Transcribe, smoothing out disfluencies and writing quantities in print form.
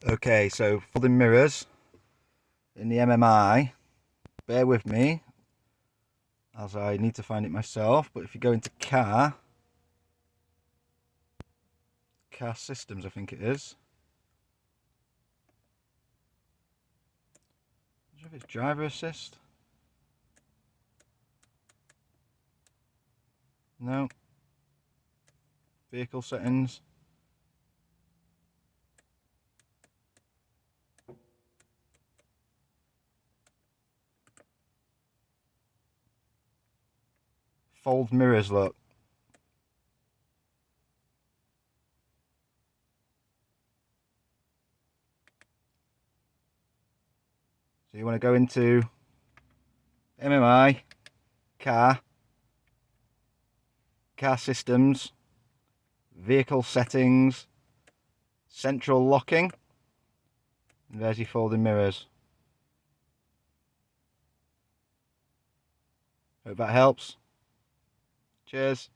Okay, so folding mirrors in the MMI. Bear with me, as I need to find it myself. But if you go into car systems, I think it is. I don't know if it's driver assist. No. Vehicle settings. Fold mirrors, look. So you want to go into MMI, car systems, vehicle settings, central locking, and there's your folding mirrors. Hope that helps. Cheers.